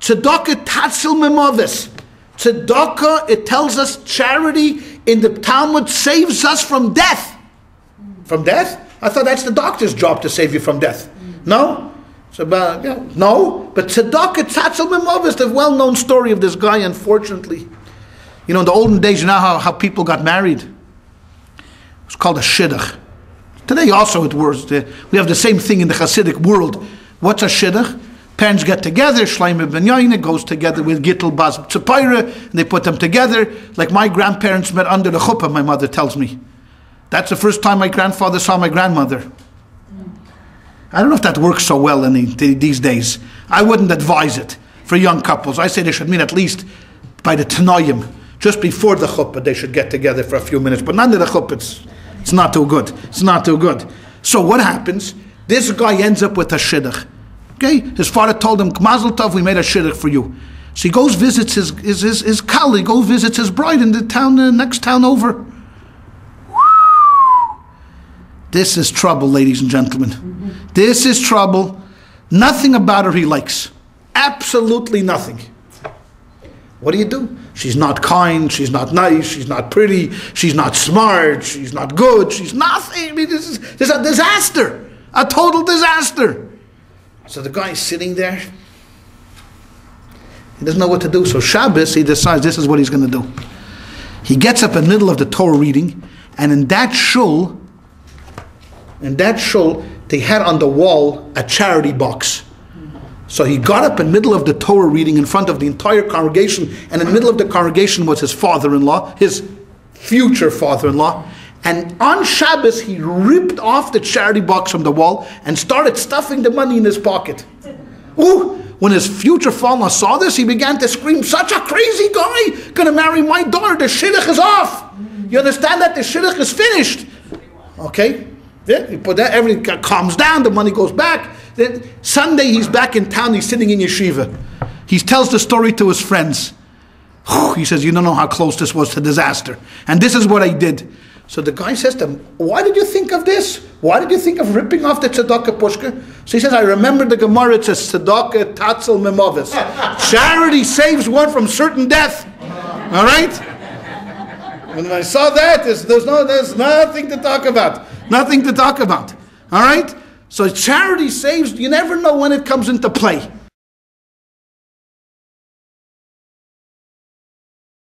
Tzedakah tatzil memovis. Tzedakah, it tells us, charity in the Talmud saves us from death. From death? I thought that's the doctor's job to save you from death. No? So, no. But tzedakah tatzil memovis, the well-known story of this guy, unfortunately. You know, in the olden days, you know how people got married? It was called a shidduch. Today also it works. We have the same thing in the Hasidic world. What's a shidduch? Parents get together, Shleima ben Yaina goes together with Gittel Bas Tzapira, and they put them together. Like my grandparents met under the chuppah, my mother tells me. That's the first time my grandfather saw my grandmother. I don't know if that works so well these days. I wouldn't advise it for young couples. I say they should meet at least by the Tanoim. Just before the chuppah, they should get together for a few minutes. But under the chuppah, it's not too good. It's not too good. So what happens? This guy ends up with a shidduch. Okay? His father told him, Mazel Tov, we made a shidduch for you. So he goes visits his colleague, goes visits his bride in the town, next town over. This is trouble, ladies and gentlemen. This is trouble. Nothing about her he likes. Absolutely nothing. What do? She's not kind, she's not nice, she's not pretty, she's not smart, she's not good, she's nothing. I mean, this is a disaster. A total disaster. So the guy's sitting there. He doesn't know what to do. So Shabbos, he decides this is what he's going to do. He gets up in the middle of the Torah reading, and in that shul, they had on the wall a charity box. So he got up in the middle of the Torah reading in front of the entire congregation, and in the middle of the congregation was his father-in-law, his future father-in-law. And on Shabbos, he ripped off the charity box from the wall and started stuffing the money in his pocket. Ooh! When his future father-in-law saw this, he began to scream, such a crazy guy, gonna marry my daughter, the shidduch is off. You understand that? The shidduch is finished. Okay? Yeah, you put that, everything calms down, the money goes back. Then Sunday he's back in town, he's sitting in yeshiva. He tells the story to his friends. He says, you don't know how close this was to disaster. And this is what I did. So the guy says to him, why did you think of this? Why did you think of ripping off the tzedakah pushka? So he says, I remember the Gemara, it says, tzedakah tatzil memovis. Charity saves one from certain death. All right? When I saw that, there's nothing to talk about. Nothing to talk about. All right? So charity saves, you never know when it comes into play.